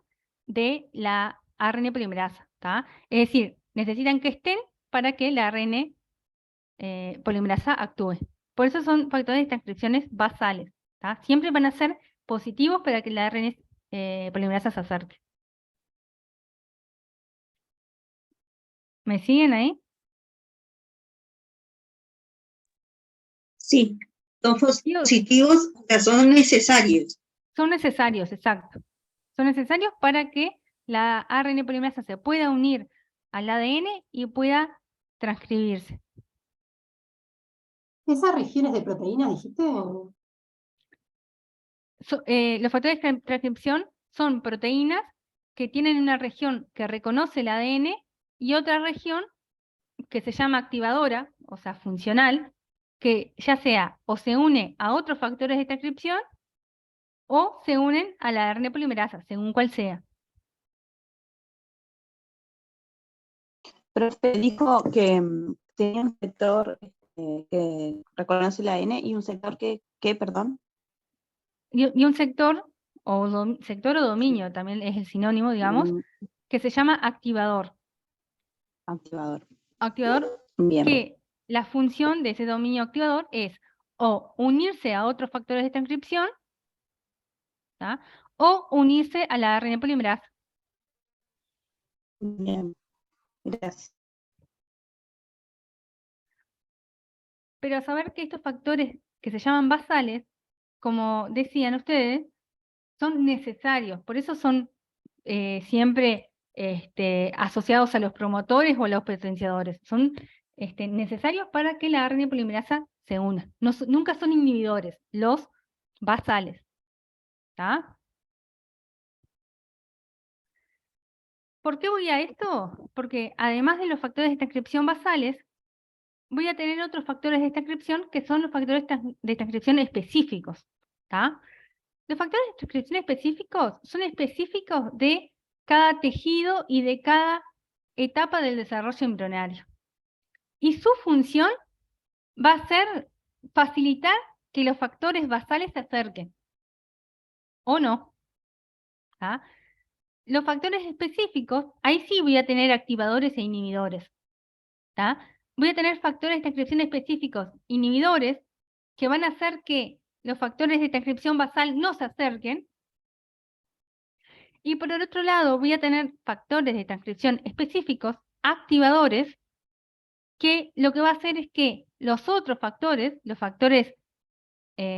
de la ARN polimerasa. ¿Tá? Es decir, necesitan que estén para que la ARN polimerasa actúe. Por eso son factores de transcripciones basales. ¿Tá? Siempre van a ser positivos para que la ARN polimerasa se acerque. ¿Me siguen ahí? Sí, son positivos, o sea, son necesarios. Son necesarios, exacto. Son necesarios para que la ARN polimerasa se pueda unir al ADN y pueda transcribirse. ¿Esas regiones de proteínas dijiste? Los factores de transcripción son proteínas que tienen una región que reconoce el ADN y otra región que se llama activadora, o sea, funcional, que ya sea o se une a otros factores de transcripción o se unen a la ARN polimerasa, según cuál sea. Profe, dijo que tenía un sector que reconoce el ADN y un sector que perdón. Y un sector sector o dominio, también es el sinónimo, digamos, que se llama activador. Activador. Activador, Bien. que la función de ese dominio activador es o unirse a otros factores de transcripción, ¿tá? O unirse a la ARN polimerasa. Bien, gracias. Pero a saber que estos factores que se llaman basales, como decían ustedes, son necesarios, por eso son siempre asociados a los promotores o a los potenciadores. Son necesarios para que la RNA polimerasa se una. Nunca son inhibidores, los basales. ¿Está? ¿Por qué voy a esto? Porque además de los factores de transcripción basales, voy a tener otros factores de transcripción que son los factores de transcripción específicos. ¿Está? Los factores de transcripción específicos son específicos de cada tejido y de cada etapa del desarrollo embrionario. Y su función va a ser facilitar que los factores basales se acerquen. ¿O no? ¿Ah? Los factores específicos, ahí sí voy a tener activadores e inhibidores. ¿Tá? Voy a tener factores de transcripción específicos, inhibidores, que van a hacer que los factores de transcripción basal no se acerquen. Y por el otro lado voy a tener factores de transcripción específicos, activadores, que lo que va a hacer es que los otros factores, los factores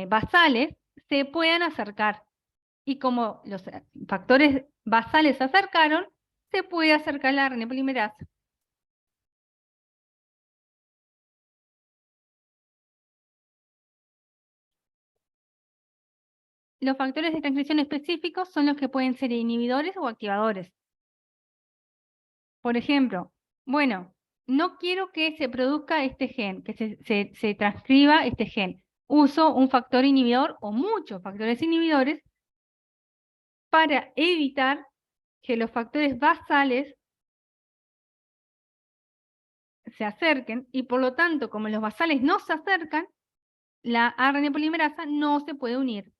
basales, se puedan acercar. Y como los factores basales se acercaron, se puede acercar la RNA polimerasa. Los factores de transcripción específicos son los que pueden ser inhibidores o activadores. Por ejemplo, bueno, no quiero que se produzca este gen, que se transcriba este gen. Uso un factor inhibidor o muchos factores inhibidores para evitar que los factores basales se acerquen y por lo tanto, como los basales no se acercan, la RNA polimerasa no se puede unir.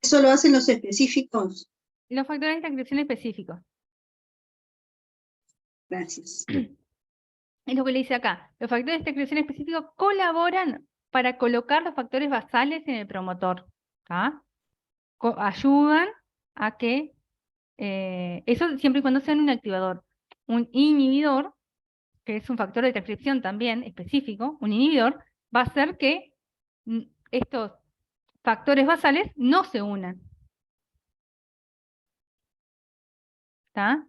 ¿Eso lo hacen los específicos? Los factores de transcripción específicos. Gracias. Es lo que le dice acá. Los factores de transcripción específicos colaboran para colocar los factores basales en el promotor. ¿Tá? Ayudan a que, eso siempre y cuando sean un activador. Un inhibidor, que es un factor de transcripción también específico, un inhibidor, va a hacer que estos factores basales no se unan. ¿Tá?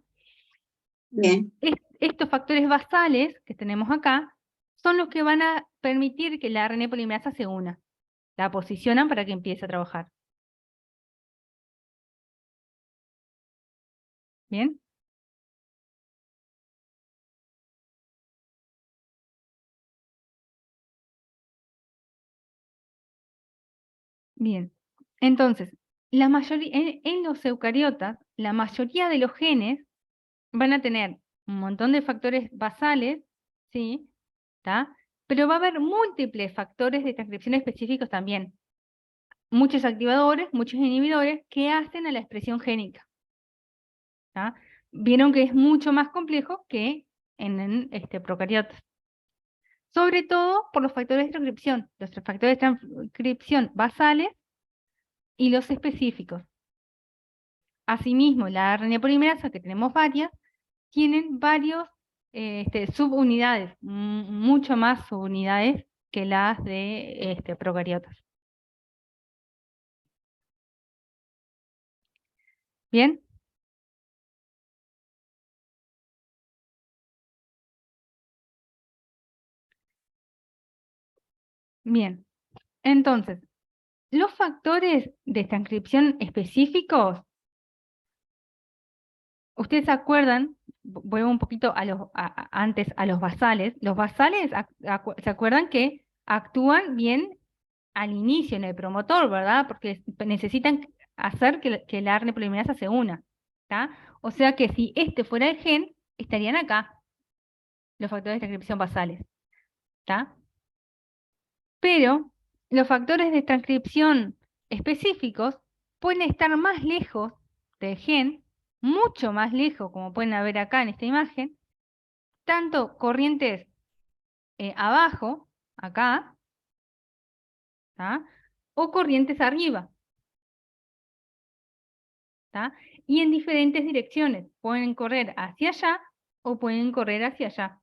Bien. Estos factores basales que tenemos acá son los que van a permitir que la RNA polimerasa se una. La posicionan para que empiece a trabajar. ¿Bien? Bien. Entonces, la mayoría, en los eucariotas, la mayoría de los genes van a tener un montón de factores basales, ¿sí? ¿Tá? Pero va a haber múltiples factores de transcripción específicos también. Muchos activadores, muchos inhibidores que hacen a la expresión génica. ¿Tá? Vieron que es mucho más complejo que en procariotas. Sobre todo por los factores de transcripción. Los factores de transcripción basales y los específicos. Asimismo, la RNA polimerasa, que tenemos varias, tienen varios subunidades, mucho más subunidades que las de procariotas. ¿Bien? Bien. Entonces, los factores de transcripción específicos, ustedes se acuerdan, vuelvo un poquito antes a los basales. Los basales, ¿se acuerdan que actúan bien al inicio en el promotor, verdad? Porque necesitan hacer que la RNA polimerasa se una. ¿Tá? O sea que si este fuera el gen, estarían acá los factores de transcripción basales. ¿Tá? Pero los factores de transcripción específicos pueden estar más lejos del gen, mucho más lejos, como pueden ver acá en esta imagen, tanto corrientes abajo, acá, ¿tá? O corrientes arriba, ¿tá? Y en diferentes direcciones. Pueden correr hacia allá o pueden correr hacia allá.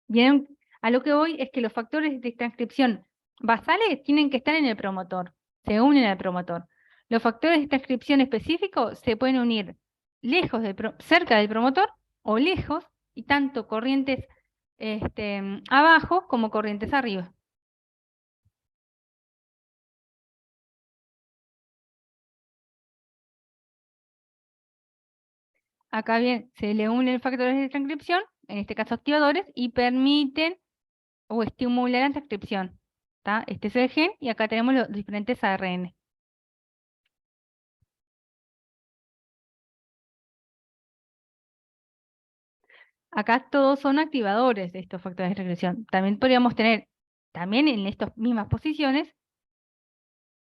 Bien, a lo que voy es que los factores de transcripción basales tienen que estar en el promotor, se unen al promotor. Los factores de transcripción específicos se pueden unir lejos cerca del promotor o lejos, y tanto corrientes abajo como corrientes arriba. Acá bien, se le unen factores de transcripción, en este caso activadores, y permiten o estimulan la transcripción. ¿Tá? Este es el gen y acá tenemos los diferentes ARN. Acá todos son activadores de estos factores de transcripción. También podríamos tener, también en estas mismas posiciones,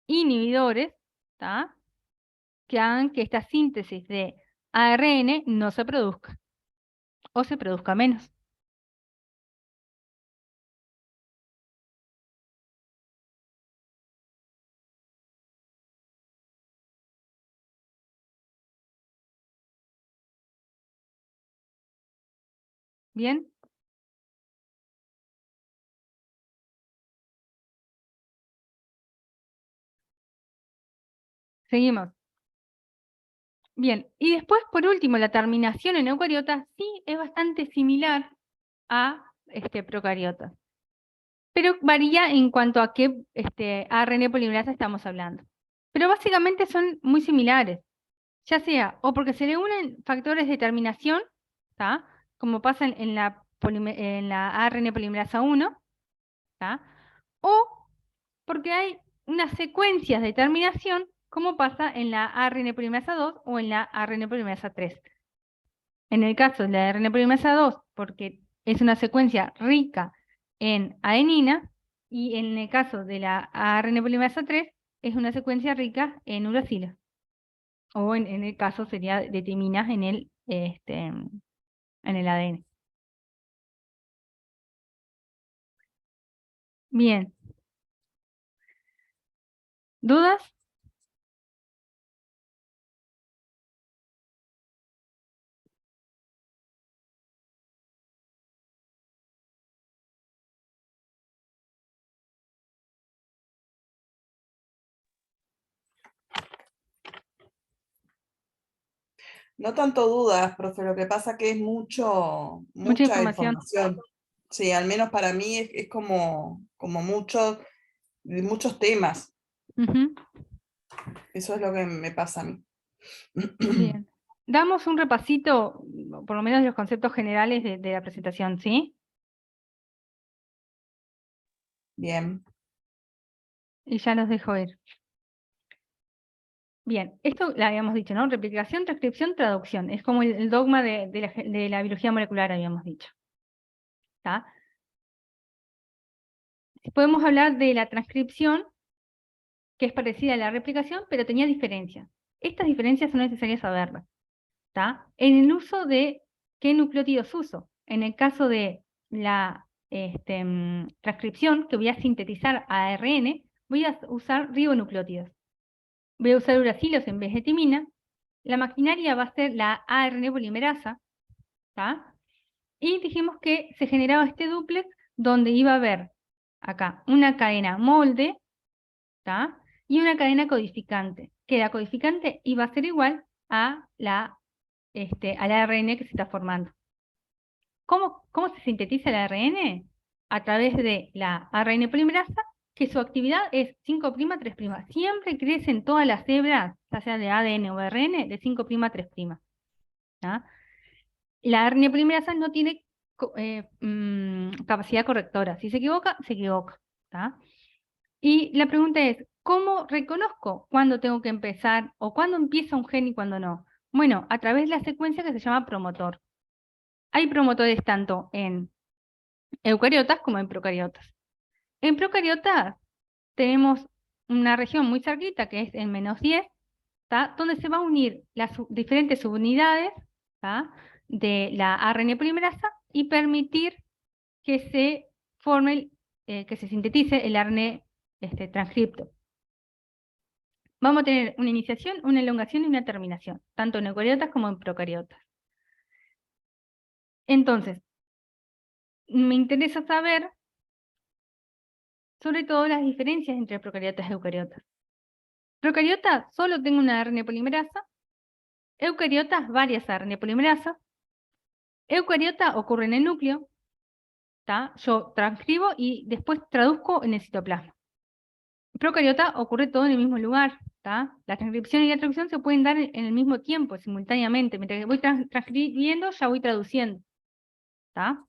inhibidores, ¿tá? Que hagan que esta síntesis de ARN no se produzca, o se produzca menos. ¿Bien? Seguimos. Bien, y después, por último, la terminación en eucariotas sí es bastante similar a procariotas, pero varía en cuanto a qué ARN polimerasa estamos hablando. Pero básicamente son muy similares, ya sea o porque se le unen factores de terminación, ¿tá? Como pasa en la ARN polimerasa 1, ¿tá? O porque hay unas secuencias de terminación, como pasa en la ARN polimerasa 2 o en la ARN polimerasa 3. En el caso de la ARN polimerasa 2, porque es una secuencia rica en adenina, y en el caso de la ARN polimerasa 3, es una secuencia rica en uracila. O en el caso sería de timinas en el ADN. Bien. ¿Dudas? No tanto dudas, profe, lo que pasa que es Mucha mucha información. información. Sí, al menos para mí es como muchos temas. Ujú. Eso es lo que me pasa a mí. Bien. Damos un repasito, por lo menos de los conceptos generales de la presentación, ¿sí? Bien. Y ya los dejo ir. Bien, esto lo habíamos dicho, ¿no? Replicación, transcripción, traducción. Es como el dogma de la biología molecular, habíamos dicho. ¿Tá? Podemos hablar de la transcripción, que es parecida a la replicación, pero tenía diferencias. Estas diferencias son necesarias saberlas. ¿Tá? En el uso de qué nucleótidos uso. En el caso de la transcripción, que voy a sintetizar ARN, voy a usar ribonucleótidos. Voy a usar uracilos en vez de timina. La maquinaria va a ser la ARN polimerasa. ¿Tá? Y dijimos que se generaba este dúplex donde iba a haber acá una cadena molde, ¿tá? Y una cadena codificante, que la codificante iba a ser igual a al ARN que se está formando. ¿Cómo se sintetiza el ARN? A través de la ARN polimerasa, que su actividad es 5' 3'. Siempre crecen todas las hebras, ya sea de ADN o ARN, de 5' 3'. ¿Tá? La ARN polimerasa no tiene capacidad correctora. Si se equivoca, se equivoca. ¿Tá? Y la pregunta es, ¿cómo reconozco cuándo tengo que empezar o cuándo empieza un gen y cuándo no? Bueno, a través de la secuencia que se llama promotor. Hay promotores tanto en eucariotas como en procariotas. En procariotas tenemos una región muy cerquita que es en -10, ¿tá? Donde se va a unir las diferentes subunidades, ¿tá? De la ARN polimerasa y permitir que se forme que se sintetice el ARN transcripto. Vamos a tener una iniciación, una elongación y una terminación, tanto en eucariotas como en procariotas. Entonces, me interesa saber sobre todo las diferencias entre procariotas y eucariotas. Procariota solo tengo una ARN polimerasa, eucariotas varias ARN polimerasas, eucariota ocurre en el núcleo, ¿tá? Yo transcribo y después traduzco en el citoplasma. Procariota ocurre todo en el mismo lugar, ¿tá? La transcripción y la traducción se pueden dar en el mismo tiempo, simultáneamente. Mientras que voy transcribiendo, ya voy traduciendo, ¿tá?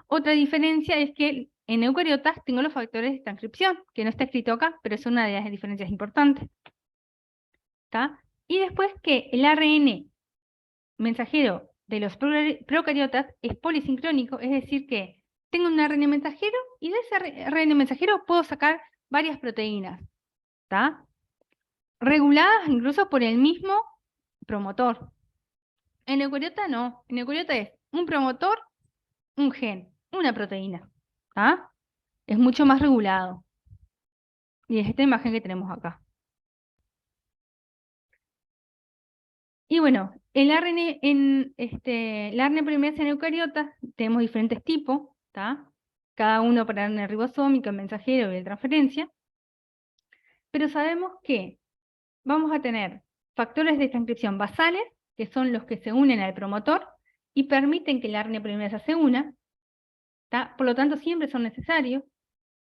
Otra diferencia es que en eucariotas tengo los factores de transcripción, que no está escrito acá, pero es una de las diferencias importantes, ¿tá? Y después que el ARN mensajero de los procariotas es polisincrónico, es decir que tengo un ARN mensajero y de ese ARN mensajero puedo sacar varias proteínas, ¿tá? Reguladas incluso por el mismo promotor. En eucariota no, en eucariota es un promotor, un gen, una proteína, ¿tá? Es mucho más regulado. Y es esta imagen que tenemos acá. Y bueno, el ARN la ARN polimerasa en eucariotas tenemos diferentes tipos, ¿tá? Cada uno para ARN ribosómico, el mensajero y el transferencia. Pero sabemos que vamos a tener factores de transcripción basales, que son los que se unen al promotor y permiten que la ARN polimerasa se una, ¿tá? Por lo tanto siempre son necesarios.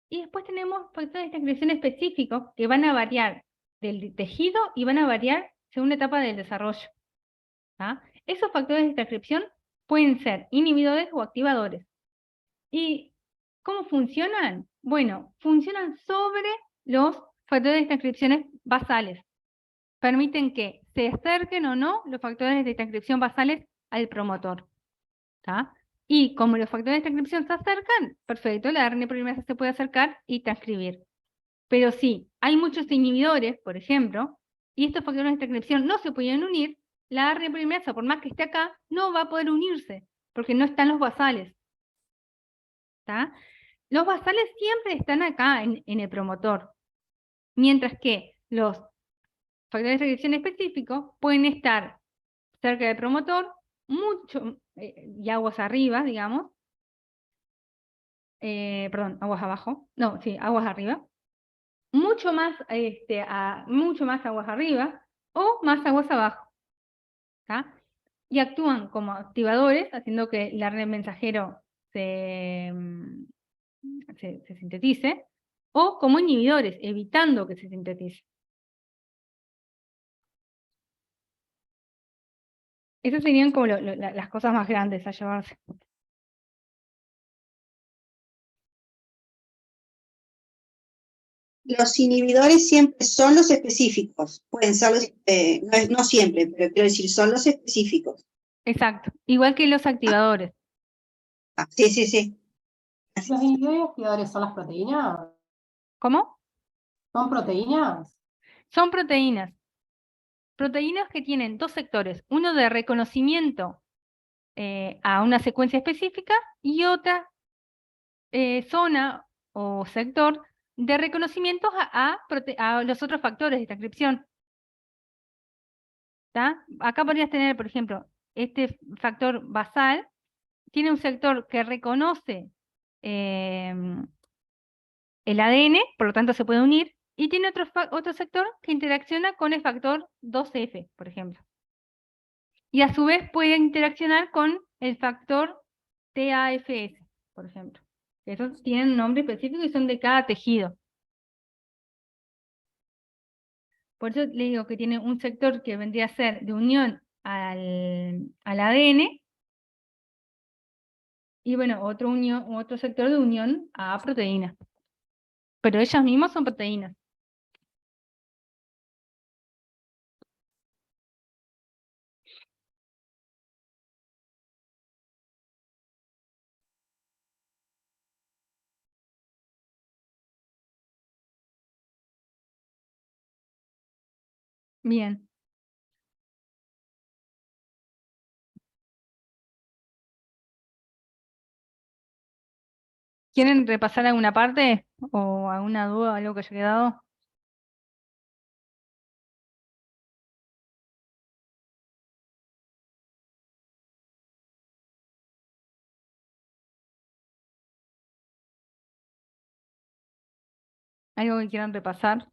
Y después tenemos factores de transcripción específicos que van a variar del tejido y van a variar según la etapa del desarrollo, ¿tá? Esos factores de transcripción pueden ser inhibidores o activadores. ¿Y cómo funcionan? Bueno, funcionan sobre los factores de transcripción basales. Permiten que se acerquen o no los factores de transcripción basales al promotor, ¿tá? Y como los factores de transcripción se acercan, perfecto, la ARN polimerasa se puede acercar y transcribir. Pero si hay muchos inhibidores, por ejemplo, y estos factores de transcripción no se pueden unir, la ARN polimerasa, por más que esté acá, no va a poder unirse, porque no están los basales, ¿tá? Los basales siempre están acá en el promotor, mientras que los factores de transcripción específicos pueden estar cerca del promotor, mucho, y aguas arriba, digamos, perdón, aguas abajo, no, sí, aguas arriba, mucho más aguas arriba o más aguas abajo, ¿tá? Y actúan como activadores, haciendo que el ARN mensajero se sintetice, o como inhibidores, evitando que se sintetice. Esas serían como las cosas más grandes a llevarse. Los inhibidores siempre son los específicos. Pueden ser los, no siempre, pero quiero decir, son los específicos. Exacto, igual que los activadores. Ah, sí, sí, sí. ¿Los inhibidores y activadores son las proteínas? ¿Cómo? ¿Son proteínas? Son proteínas. Proteínas que tienen dos sectores, uno de reconocimiento a una secuencia específica y otra zona o sector de reconocimiento a los otros factores de transcripción. ¿Tá? Acá podrías tener, por ejemplo, este factor basal tiene un sector que reconoce el ADN, por lo tanto se puede unir, y tiene otro sector que interacciona con el factor 2F, por ejemplo. Y a su vez puede interaccionar con el factor TAFS, por ejemplo. Esos tienen un nombre específico y son de cada tejido. Por eso le digo que tiene un sector que vendría a ser de unión al ADN, y bueno, otro sector de unión a proteínas. Pero ellas mismas son proteínas. Bien. ¿Quieren repasar alguna parte o alguna duda, algo que haya quedado? ¿Algo que quieran repasar?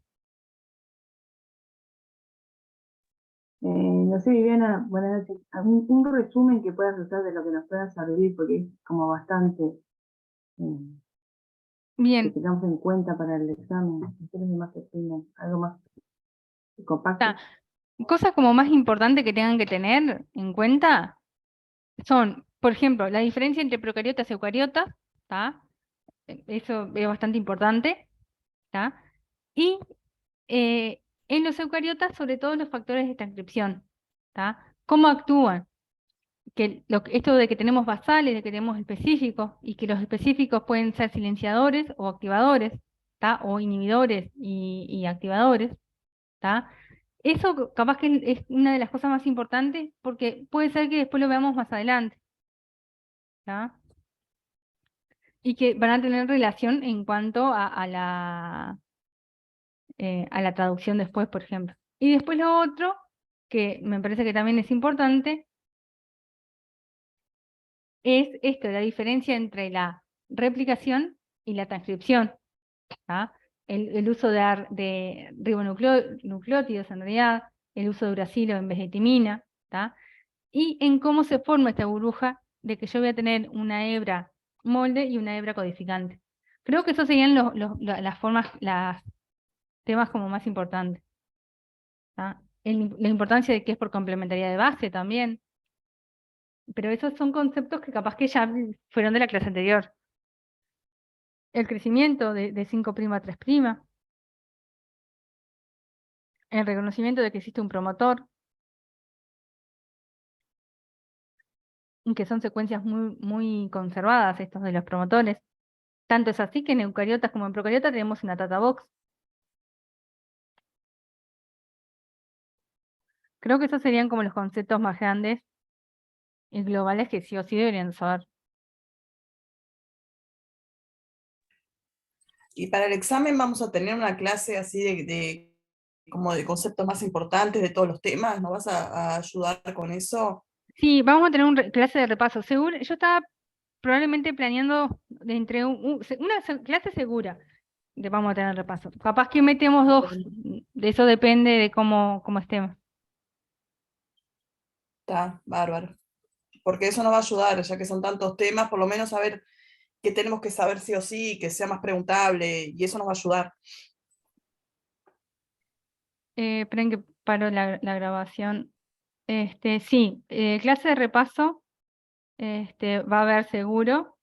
No sé, Viviana, buenas noches. Un resumen que puedas hacer de lo que nos pueda servir, porque es como bastante que Bien, tengamos en cuenta para el examen. No sé los demás que tengan algo más compacto. cosas como más importantes que tengan que tener en cuenta son, por ejemplo, la diferencia entre procariotas y eucariotas, ¿tá? Eso es bastante importante, ¿tá? Y en los eucariotas, sobre todo los factores de transcripción, ¿tá? ¿Cómo actúan? Esto de que tenemos basales, de que tenemos específicos, y que los específicos pueden ser silenciadores o activadores, ¿tá? O inhibidores y activadores, ¿tá? Eso capaz que es una de las cosas más importantes, porque puede ser que después lo veamos más adelante, ¿tá? Y que van a tener relación en cuanto a la traducción después, por ejemplo. Y después lo otro, que me parece que también es importante, es esto, la diferencia entre la replicación y la transcripción, ¿tá? El uso de ribonucleótidos en realidad, el uso de uracilo en vez de timina, ¿tá? Y en cómo se forma esta burbuja de que yo voy a tener una hebra molde y una hebra codificante. Creo que esos serían las formas, los temas como más importantes, ¿tá? La importancia de que es por complementariedad de base también, pero esos son conceptos que capaz que ya fueron de la clase anterior. El crecimiento de 5' a 3', el reconocimiento de que existe un promotor, y que son secuencias muy conservadas estos de los promotores. Tanto es así que en eucariotas como en procariotas tenemos una data box. Creo que esos serían como los conceptos más grandes y globales que sí o sí deberían saber. Y para el examen vamos a tener una clase así como de conceptos más importantes de todos los temas. ¿Nos vas a ayudar con eso? Sí, vamos a tener una clase de repaso. Seguro, yo estaba probablemente planeando entre una clase segura de vamos a tener repaso. Capaz que metemos dos, de eso depende de cómo estemos. Está bárbaro. Porque eso nos va a ayudar, ya que son tantos temas, por lo menos saber qué tenemos que saber sí o sí, que sea más preguntable, y eso nos va a ayudar. Esperen que paro la grabación. Sí, clase de repaso va a haber seguro.